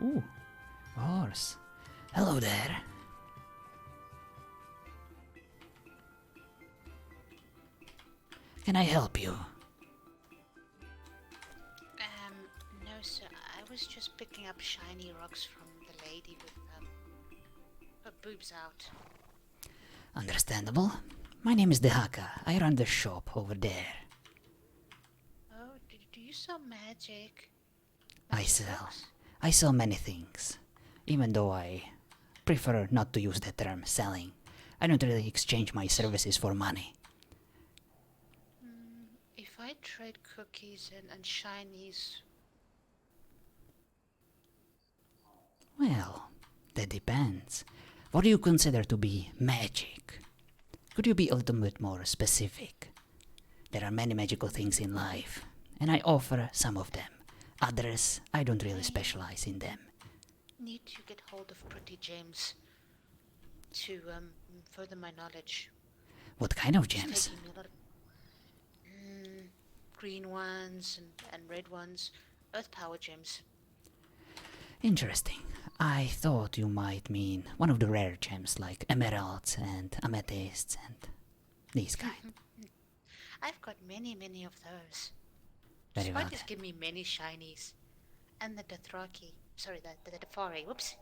Ooh, a horse. Hello there. Can I help you? No, sir. I was just picking up shiny rocks from the lady with her boobs out. Understandable. My name is Dehaka. I run the shop over there. Oh, do you sell magic? I sell many things. Even though I prefer not to use the term selling. I don't really exchange my services for money. If I trade cookies and shinies... Well, that depends. What do you consider to be magic? Could you be a little bit more specific? There are many magical things in life, and I offer some of them. Others, I don't really specialize in them. Need to get hold of pretty gems to further my knowledge. What kind of It's gems? taking me a lot of green ones and red ones, earth power gems. Interesting. I thought you might mean one of the rare gems like emeralds and amethysts and these kind. I've got many of those. Very well. Spiders give me many shinies. And the Dothraki. Sorry, the Defari. Whoops.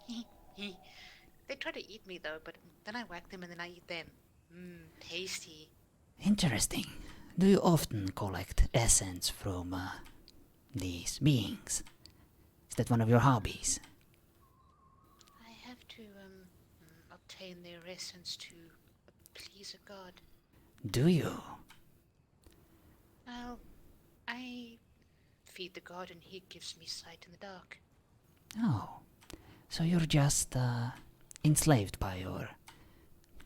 They try to eat me though, but then I whack them and then I eat them. Tasty. Interesting. Do you often collect essence from these beings? Is that one of your hobbies? I have to obtain their essence to please a god. Do you? Well, I feed the god and he gives me sight in the dark. Oh, so you're just enslaved by your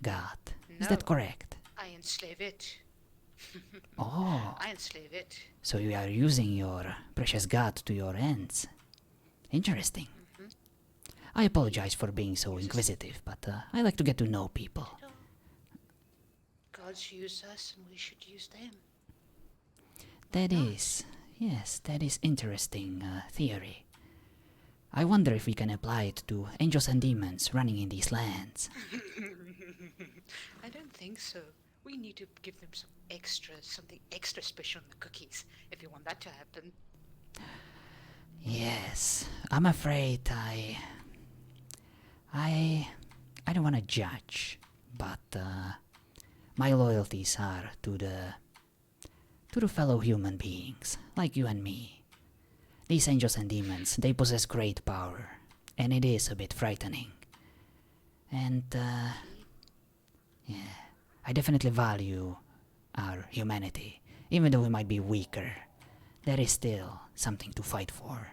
god. Is that correct? I enslave it. Oh, I enslave it. so you are using your precious god to your ends. Interesting. I apologize for being so inquisitive, but I like to get to know people. Gods use us and we should use them. That is, yes, that is interesting theory. I wonder if we can apply it to angels and demons running in these lands. I don't think so. We need to give them something extra special in the cookies, if you want that to happen. Yes, I'm afraid I don't want to judge, but my loyalties are to the fellow human beings, like you and me. These angels and demons, they possess great power, and it is a bit frightening. And, yeah, I definitely value our humanity. Even though we might be weaker, there is still something to fight for.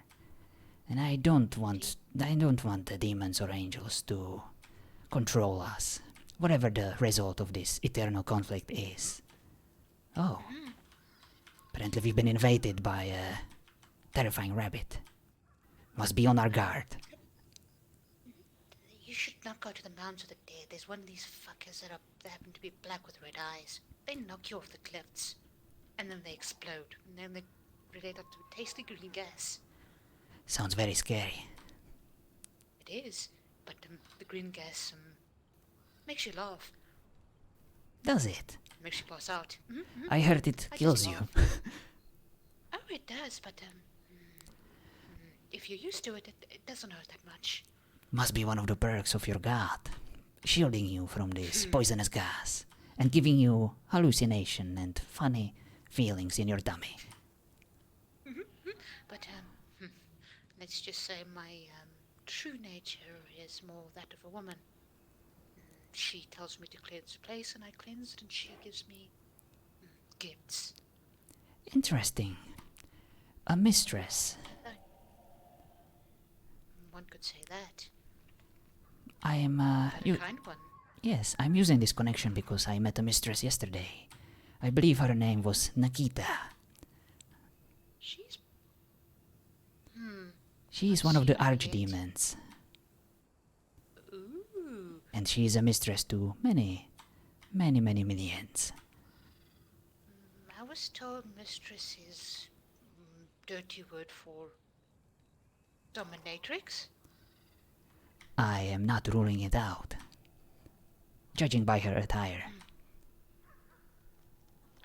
And I don't want the demons or angels to control us, whatever the result of this eternal conflict is. Oh, apparently we've been invaded by a terrifying rabbit. Must be on our guard. You should not go to the Mounds of the Dead. There's one of these fuckers that happen to be black with red eyes. They knock you off the cliffs, and then they explode, and then they relate up to tasty green gas. Sounds very scary. It is, but the green gas makes you laugh. Does it? Makes you pass out. I heard it I kills just you. Oh, it does, but if you're used to it, it doesn't hurt that much. Must be one of the perks of your god, shielding you from this poisonous gas and giving you hallucination and funny feelings in your tummy. But let's just say my true nature is more that of a woman. She tells me to cleanse the place, and I cleanse it, and she gives me gifts. Interesting. A mistress. One could say that. I am, A kind one. Yes, I'm using this connection because I met a mistress yesterday. I believe her name was Nikita. She's... She is one of the archdemons. Ooh. And she is a mistress to many minions. I was told mistress is dirty word for dominatrix. I am not ruling it out, judging by her attire.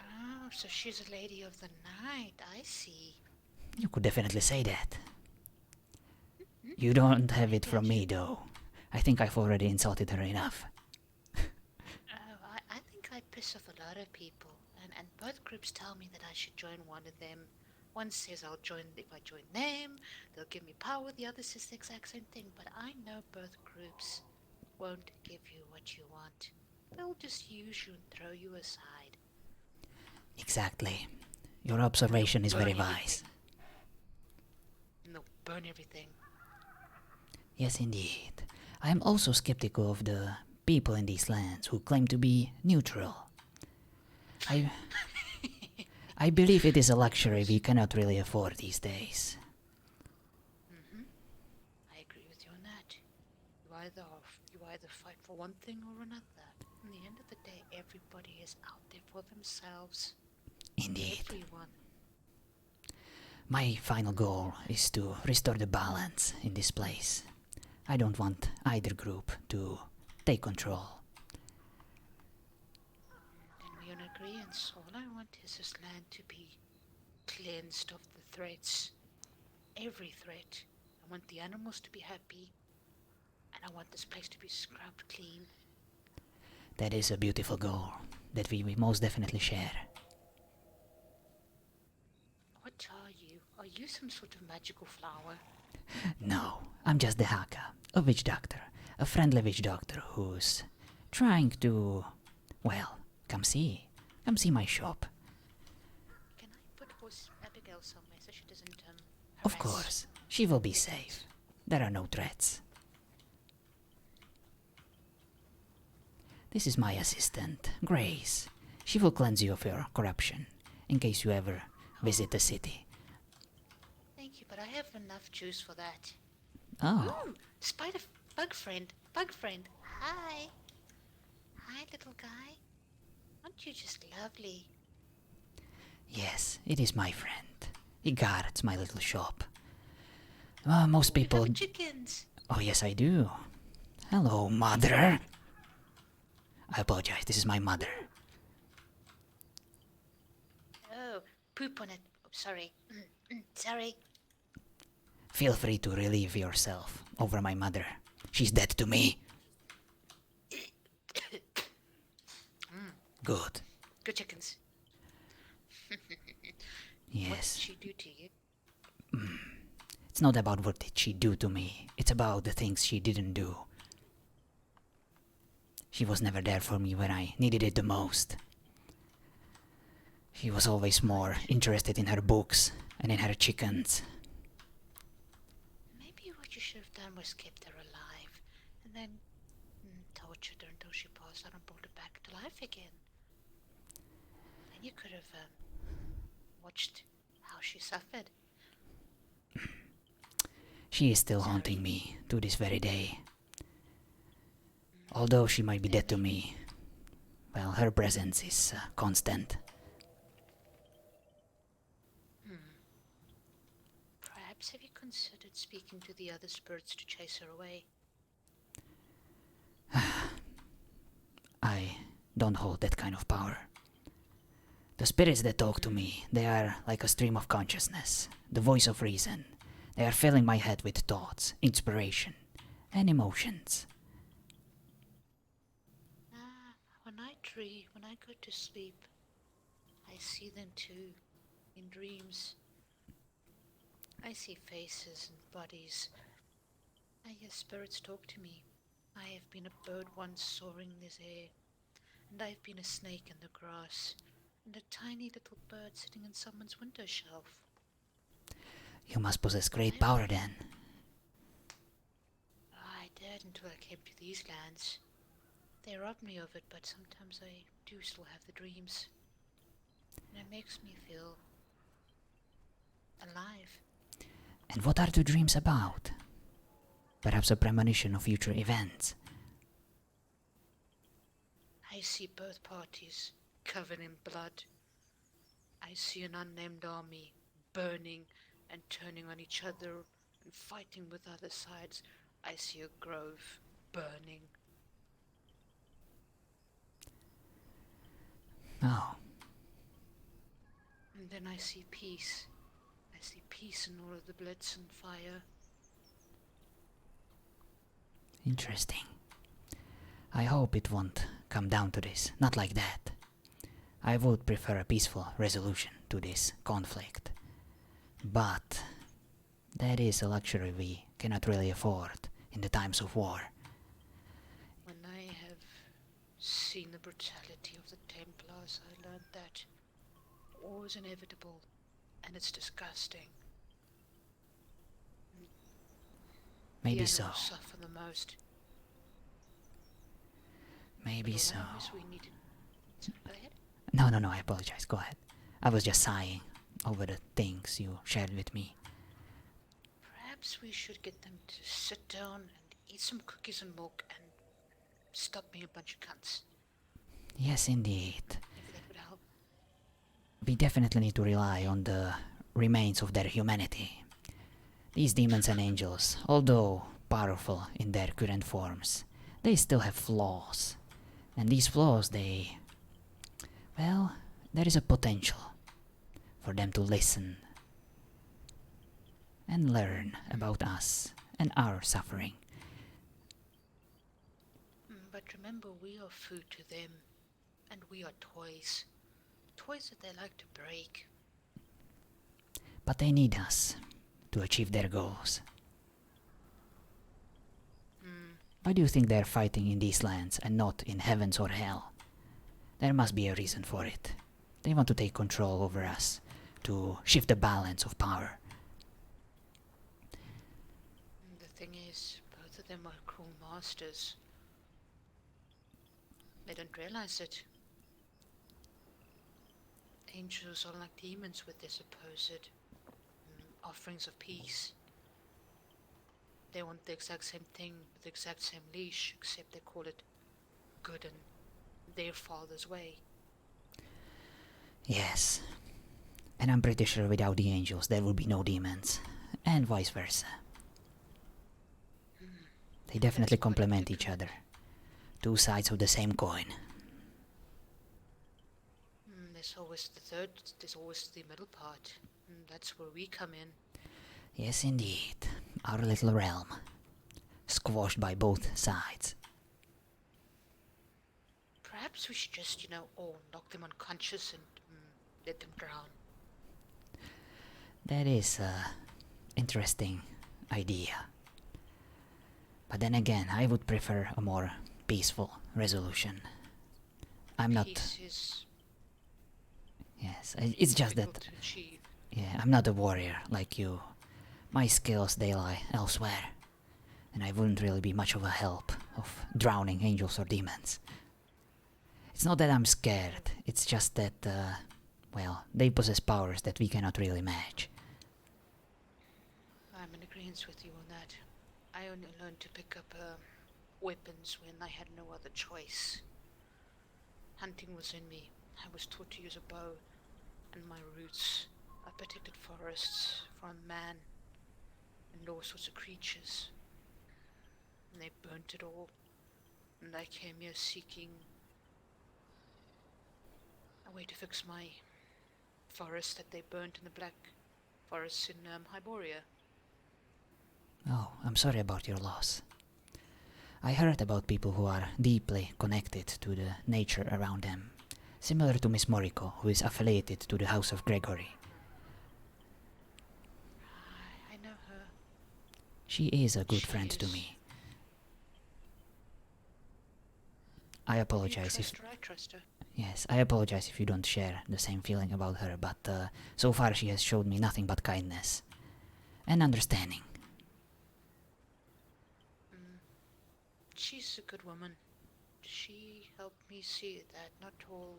Oh, so she's a lady of the night. I see. You could definitely say that. You don't have it Maybe I from me, should. though. I think I've already insulted her enough. Oh, I think I piss off a lot of people, and both groups tell me that I should join one of them. One says I'll join if I join them, they'll give me power. The other says the exact same thing, but I know both groups won't give you what you want. They'll just use you and throw you aside. Exactly. Your And observation they'll is burn very everything. wise. And they'll burn everything. Yes, indeed. I am also skeptical of the people in these lands who claim to be neutral. I, I believe it is a luxury we cannot really afford these days. I agree with you on that. You either fight for one thing or another. In the end of the day, everybody is out there for themselves. Indeed. Everyone. My final goal is to restore the balance in this place. I don't want either group to take control. Then we on agreement. All I want is this land to be cleansed of the threats. Every threat. I want the animals to be happy. And I want this place to be scrubbed clean. That is a beautiful goal that we most definitely share. What are you? Are you some sort of magical flower? No, I'm just Dehaka, a witch doctor, a friendly witch doctor who's trying to, well, come see my shop. Can I put horse Abigail somewhere so she doesn't Of harass? course, she will be safe. There are no threats. This is my assistant, Grace. She will cleanse you of your corruption, in case you ever visit the city. Thank you, but I have enough juice for that. Oh, Ooh, spider, bug friend, bug friend. Hi. Hi, little guy. Aren't you just lovely? yes, it is my friend. He guards my little shop. Most You people... have chickens. Oh, yes, I do. Hello, mother. I apologize, this is my mother. Oh, poop on it. Oh, sorry. Sorry. Feel free to relieve yourself over my mother. She's dead to me. Good. Good chickens. What did Yes. she do to you? It's not about what did she do to me. It's about the things she didn't do. She was never there for me when I needed it the most. She was always more interested in her books and in her chickens. Maybe what you should have done was kept her alive, and then tortured her until she passed out and brought her back to life again. Then you could have watched how she suffered. She is still haunting me to this very day. Although she might be dead to me, well, her presence is constant. Perhaps have you considered speaking to the other spirits to chase her away? I don't hold that kind of power. The spirits that talk to me, they are like a stream of consciousness, the voice of reason. They are filling my head with thoughts, inspiration, and emotions. When I go to sleep, I see them too, in dreams. I see faces and bodies. I hear spirits talk to me. I have been a bird once soaring in this air, and I have been a snake in the grass, and a tiny little bird sitting in someone's window shelf. You must possess great power then. I did until I came to these lands. They robbed me of it, but sometimes I do still have the dreams. And it makes me feel alive. And what are the dreams about? Perhaps a premonition of future events. I see both parties covered in blood. I see an unnamed army burning and turning on each other and fighting with other sides. I see a grove burning. Oh, And then I see peace. I see peace in all of the blitz and fire. interesting. I hope it won't come down to this. Not like that. I would prefer a peaceful resolution to this conflict. But that is a luxury we cannot really afford in the times of war. When I have seen the brutality of the Templars, I learned that war is inevitable and it's disgusting. Maybe The so. animals suffer the most. Maybe But so. all I know is we need to... Sorry, go ahead. No, I apologize. Go ahead. I was just sighing over the things you shared with me. Perhaps we should get them to sit down and eat some cookies and milk and stop being a bunch of cunts. Yes, indeed. Maybe that would help. We definitely need to rely on the remains of their humanity. These demons and angels, although powerful in their current forms, they still have flaws. And these flaws, well, there is a potential for them to listen and learn about us and our suffering. But remember, we are food to them, and we are toys. Toys that they like to break. But they need us to achieve their goals. Why do you think they're fighting in these lands and not in heavens or hell? There must be a reason for it. They want to take control over us, to shift the balance of power. The thing is, both of them are cruel masters. They don't realize it. Angels are like demons with their supposed offerings of peace. They want the exact same thing with the exact same leash, except they call it good and their father's way. Yes. And I'm pretty sure without the angels there would be no demons. And vice versa. They definitely complement each other. Two sides of the same coin. There's always the middle part. That's where we come in. Yes, indeed. Our little realm. Squashed by both sides. Perhaps we should just, all knock them unconscious and let them drown. That is an interesting idea. But then again, I would prefer a more peaceful resolution. Peace is Yes, it's just that... difficult to achieve. Yeah, I'm not a warrior like you. My skills, they lie elsewhere. And I wouldn't really be much of a help of drowning angels or demons. It's not that I'm scared, it's just that, they possess powers that we cannot really match. I'm in agreement with you on that. I only learned to pick up weapons when I had no other choice. Hunting was in me. I was taught to use a bow, and my roots are protected forests from man and all sorts of creatures. And they burnt it all, and I came here seeking a way to fix my forest that they burnt in the black forests in Hyboria. Oh, I'm sorry about your loss. I heard about people who are deeply connected to the nature around them, similar to Miss Moriko, who is affiliated to the House of Gregory. I know her. She is a good friend to me. I apologize if... I trust her. Yes, I apologize if you don't share the same feeling about her, but so far she has showed me nothing but kindness and understanding. She's a good woman. She helped me see that not all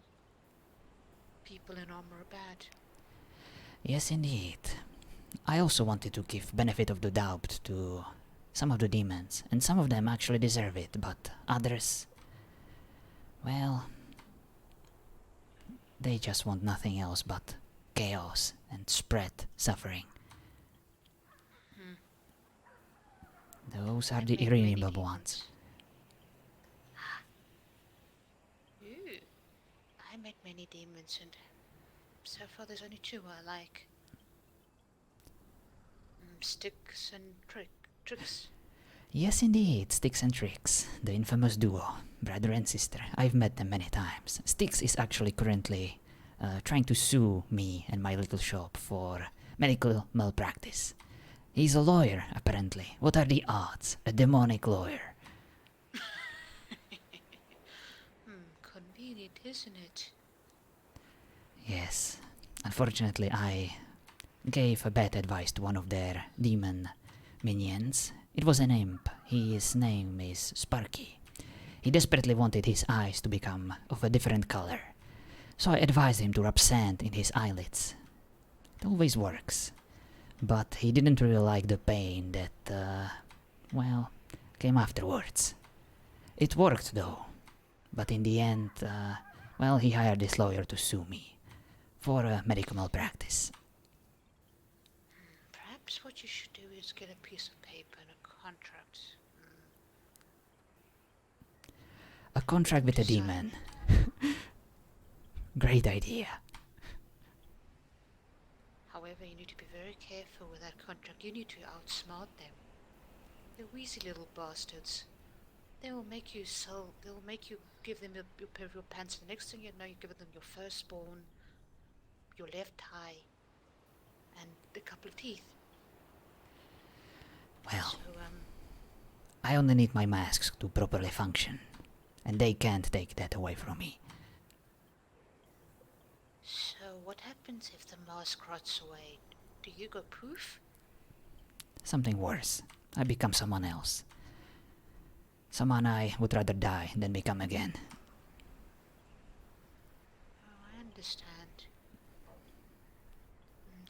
people in armor are bad. Yes, indeed. I also wanted to give benefit of the doubt to some of the demons, and some of them actually deserve it, but others... well... they just want nothing else but chaos and spread suffering. Those are I've the met many irredeemable ones. demons. Ooh, I met many demons, and so far there's only two I like. Sticks and tricks. Yes, indeed, Sticks and Tricks, the infamous duo, brother and sister. I've met them many times. Sticks is actually currently trying to sue me and my little shop for medical malpractice. He's a lawyer, apparently. What are the odds? A demonic lawyer. Convenient, isn't it? Yes. Unfortunately, I gave a bad advice to one of their demon minions. It was an imp. His name is Sparky. He desperately wanted his eyes to become of a different color. So I advised him to rub sand in his eyelids. It always works. But he didn't really like the pain that, came afterwards. It worked though. But in the end, he hired this lawyer to sue me for medical malpractice. Perhaps what you should do is get a piece of paper and a contract. A contract with a To sign. demon. Great idea. However, you need to be very careful with that contract. You need to outsmart them. They're wheezy little bastards. They will make you give them your pair of your pants. The next thing you know, you're giving them your firstborn, your left eye, and a couple of teeth. Well, So, I only need my masks to properly function, and they can't take that away from me. so what happens if the mask rots away? Do you go poof? Something worse. I become someone else. Someone I would rather die than become again. Oh, I understand.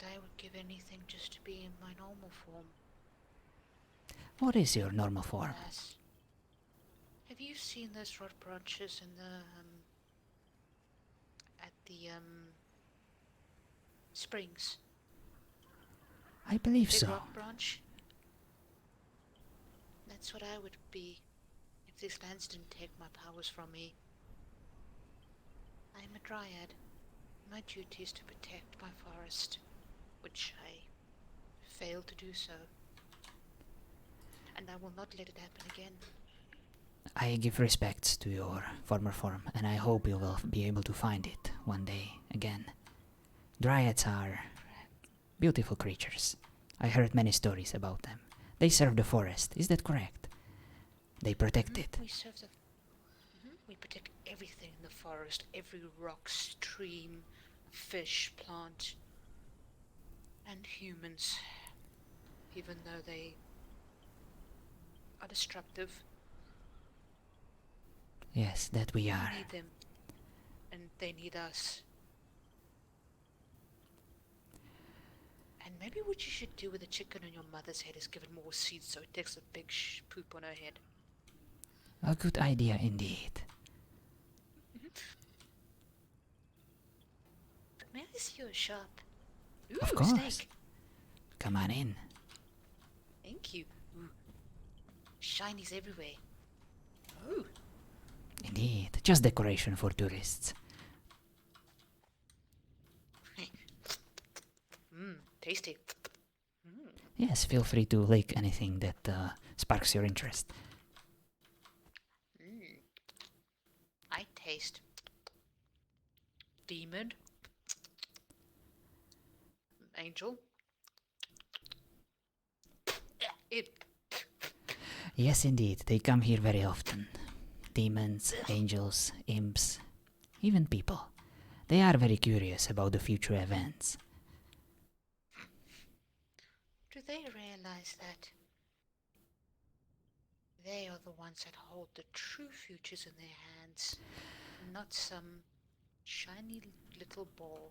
And I would give anything just to be in my normal form. What is your normal form? Alas. Have you seen those rot branches in the at the springs? I believe Big so. rock branch? That's what I would be if these lands didn't take my powers from me. I'm a dryad. My duty is to protect my forest, which I failed to do so. And I will not let it happen again. I give respects to your former form, and I hope you will be able to find it one day again. Dryads are beautiful creatures. I heard many stories about them. They serve the forest, is that correct? They protect it. We protect everything in the forest, every rock, stream, fish, plant, and humans, even though they are destructive. Yes, that we are. We need them, and they need us. And maybe what you should do with the chicken on your mother's head is give it more seeds so it takes a big poop on her head. A good idea indeed. But may I see your shop? Ooh, Of course. steak. Come on in. Thank you. Ooh. Shinies everywhere. Ooh. Indeed, just decoration for tourists. Tasty. Yes, feel free to lick anything that sparks your interest. I taste demon, angel. Yes, indeed, they come here very often. Demons, angels, imps, even people. They are very curious about the future events. Do they realize that they are the ones that hold the true futures in their hands, not some shiny little ball?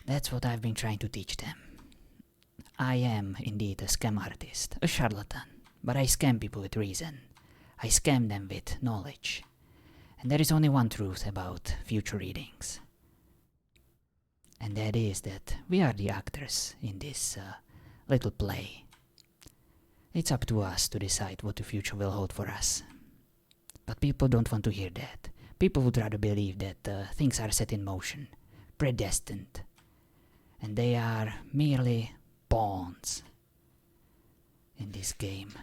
That's what I've been trying to teach them. I am indeed a scam artist, a charlatan, but I scam people with reason. I scam them with knowledge. And there is only one truth about future readings. And that is that we are the actors in this little play. It's up to us to decide what the future will hold for us. But people don't want to hear that. People would rather believe that things are set in motion, predestined, and they are merely pawns in this game.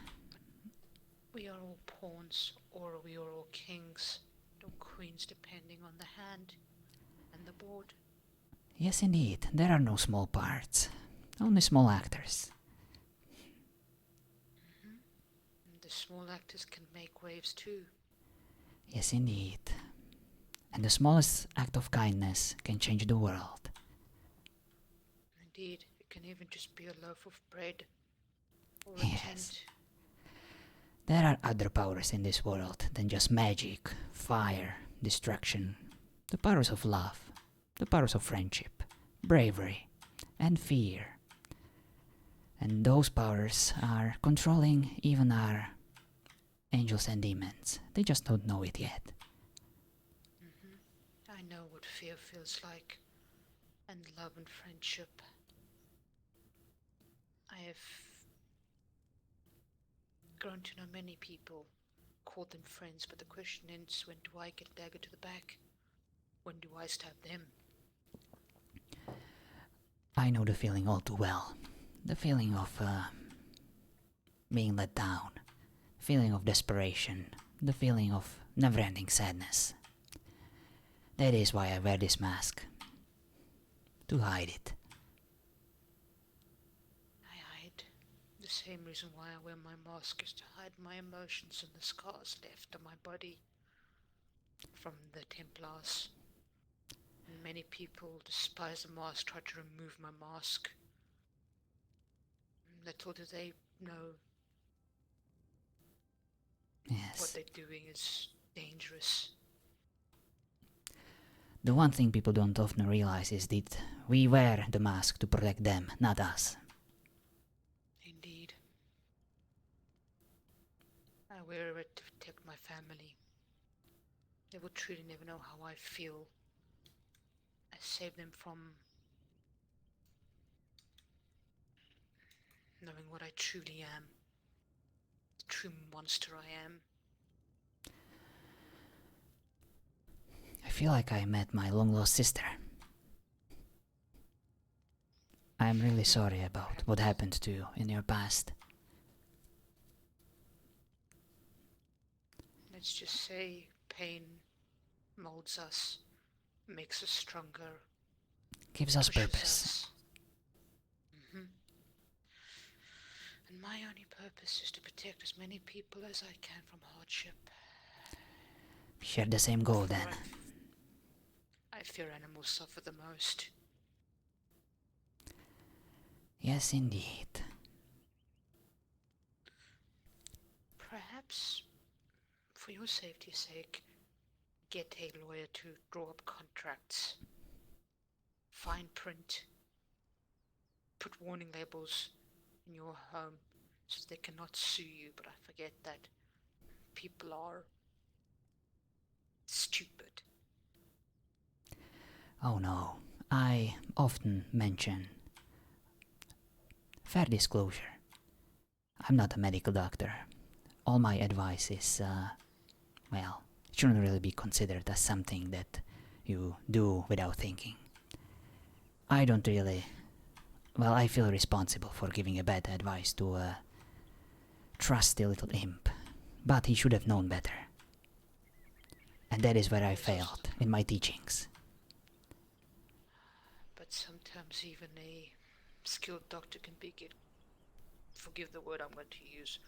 We are all pawns, or we are all kings, or queens, depending on the hand and the board. Yes, indeed, there are no small parts, only small actors. And the small actors can make waves too. Yes, indeed. And the smallest act of kindness can change the world. Indeed, it can even just be a loaf of bread or a Yes. tent. There are other powers in this world than just magic, fire, destruction. The powers of love, the powers of friendship, bravery, and fear. And those powers are controlling even our angels and demons. They just don't know it yet. I know what fear feels like, and love and friendship. I have grown to know many people, called them friends, but the question is, when do I get a dagger to the back? When do I stab them? I know the feeling all too well. The feeling of being let down, feeling of desperation, the feeling of never-ending sadness. That is why I wear this mask. To hide it. I hide. The same reason why I wear my mask is to hide my emotions and the scars left on my body from the Templars. And many people despise the mask, try to remove my mask. Little do they know what Yes. they're doing is dangerous. The one thing people don't often realize is that we wear the mask to protect them, not us. Indeed. I wear it to protect my family. They will truly never know how I feel. I save them from knowing what I truly am. The true monster I am. I feel like I met my long-lost sister. I am really sorry about what happened to you in your past. Let's just say pain molds us, makes us stronger, Gives us pushes purpose. us. And my only purpose is to protect as many people as I can from hardship. We share the same goal For then. I fear animals suffer the most. Yes, indeed. Perhaps, for your safety's sake, get a lawyer to draw up contracts, fine print, put warning labels in your home so they cannot sue you, but I forget that people are stupid. Oh no, I often mention fair disclosure. I'm not a medical doctor. All my advice is, well, it shouldn't really be considered as something that you do without thinking. I don't really. Well, I feel responsible for giving a bad advice to a trusty little imp, but he should have known better. And that is where I failed in my teachings. But sometimes even a skilled doctor can forgive the word I'm going to use,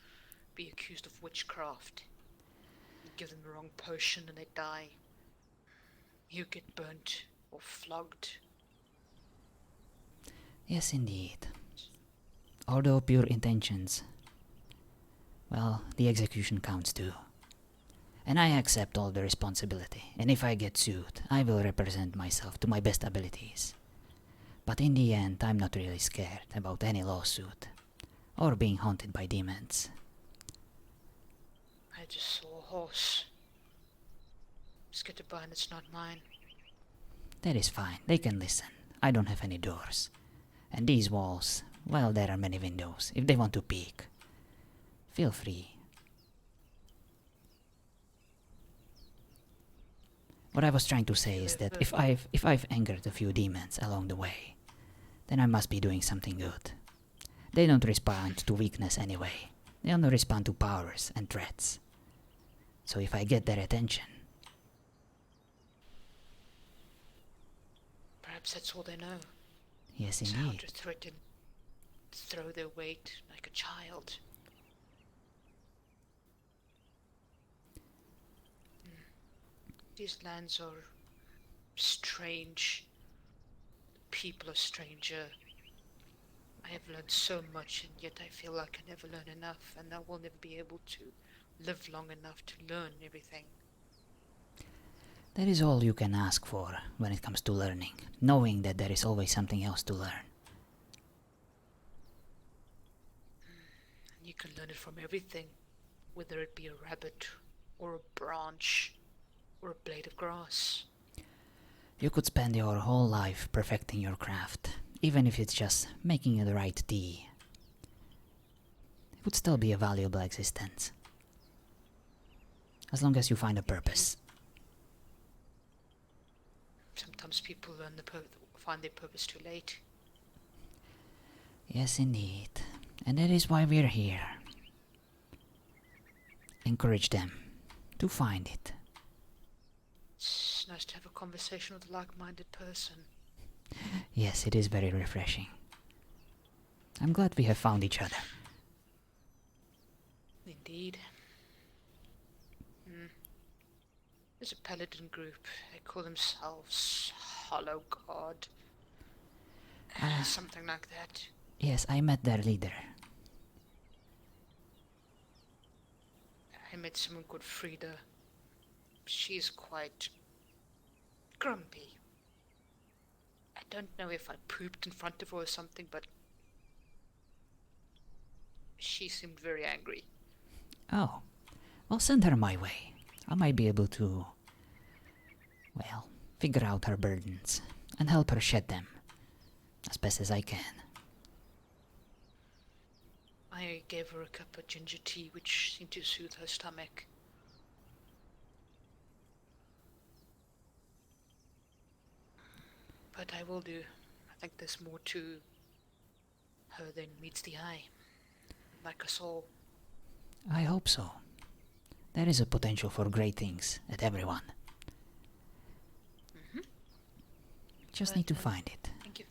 be accused of witchcraft. You give them the wrong potion and they die. You get burnt or flogged. Yes, indeed. Although pure intentions, well, the execution counts too. And I accept all the responsibility, and if I get sued, I will represent myself to my best abilities. But in the end, I'm not really scared about any lawsuit, or being haunted by demons. I just saw a horse. Just get to buy and it's not mine. That is fine, they can listen. I don't have any doors. And these walls, well, there are many windows, if they want to peek. Feel free. What I was trying to say is that if I've angered a few demons along the way, then I must be doing something good. They don't respond to weakness anyway. They only respond to powers and threats. So if I get their attention, Perhaps that's all they know. yes It's how indeed. to threaten, throw their weight like a child. These lands are strange. People are stranger. I have learned so much, and yet I feel like I never learn enough, and I will never be able to live long enough to learn everything. That is all you can ask for when it comes to learning, knowing that there is always something else to learn. And you can learn it from everything, whether it be a rabbit, or a branch, or a blade of grass. You could spend your whole life perfecting your craft, even if it's just making the right tea. It would still be a valuable existence. As long as you find a purpose. Sometimes people find their purpose too late. Yes, indeed. And that is why we're here. Encourage them to find it. It's nice to have a conversation with a like-minded person. Yes, it is very refreshing. I'm glad we have found each other. Indeed. There's a paladin group. They call themselves Hollow God. Something like that. Yes, I met their leader. I met someone called Frida. She's quite grumpy. I don't know if I pooped in front of her or something, but she seemed very angry. Oh, well, send her my way. I might be able to, well, figure out her burdens and help her shed them as best as I can. I gave her a cup of ginger tea, which seemed to soothe her stomach. But I will do. I think there's more to her than meets the eye. Like us all. I hope so. There is a potential for great things at everyone. Just need to find it. Thank you.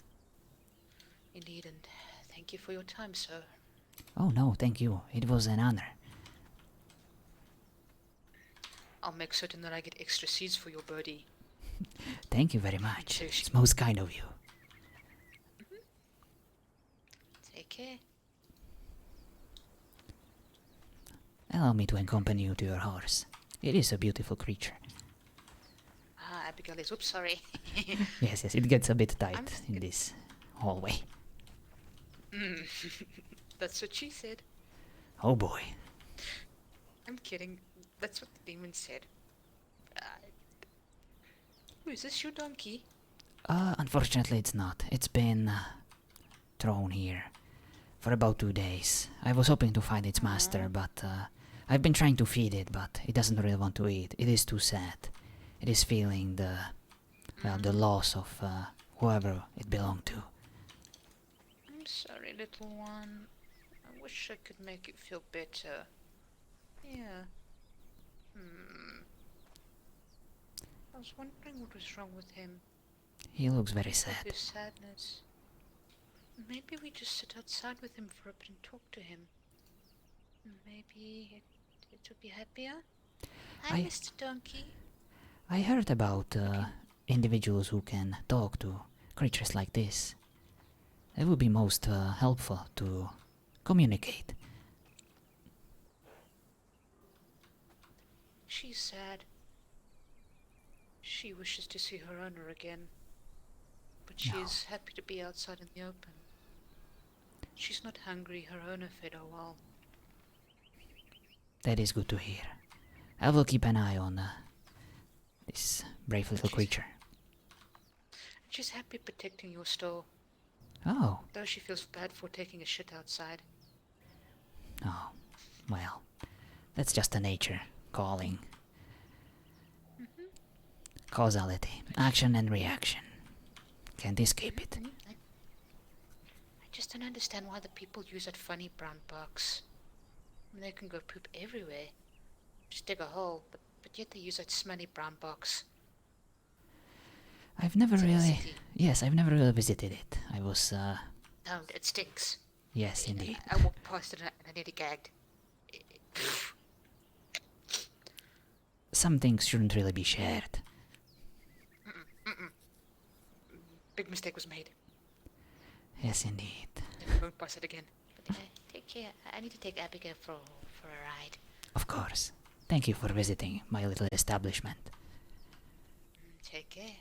Indeed, and thank you for your time, sir. Oh no, thank you. It was an honor. I'll make certain that I get extra seeds for your birdie. Thank you very much. It's most kind of you. Take care. Allow me to accompany you to your horse. It is a beautiful creature. Ah, Abigail is... Oops, sorry. Yes, it gets a bit tight in this hallway. That's what she said. Oh boy. I'm kidding. That's what the demon said. Is this your donkey? Unfortunately it's not. It's been thrown here for about 2 days. I was hoping to find its master, but I've been trying to feed it, but it doesn't really want to eat. It is too sad. It is feeling the loss of whoever it belonged to. I'm sorry, little one. I wish I could make it feel better. Yeah. I was wondering what was wrong with him. He looks very sad. His sadness. Maybe we just sit outside with him for a bit and talk to him. Maybe it would be happier. Hi, Mr. Donkey. I heard about individuals who can talk to creatures like this. It would be most helpful to communicate. She's sad. She wishes to see her owner again. But she is happy to be outside in the open. She's not hungry. Her owner fed her well. That is good to hear. I will keep an eye on this brave little creature. She's happy protecting your store. Oh. Though she feels bad for taking a shit outside. Oh. well, that's just a nature calling. Causality, action and reaction. Can't escape it. I just don't understand why the people use that funny brown box. I mean, they can go poop everywhere. Just dig a hole, but yet they use that smelly brown box. I've never It's in the really. city. Yes, I've never really visited it. I was, No, it stinks. yes, indeed. I walked past it and I nearly gagged. Some things shouldn't really be shared. Big mistake was made. Yes, indeed. Never won't pass it again. But take care. I need to take Abigail for a ride. Of course. Thank you for visiting my little establishment. Take care.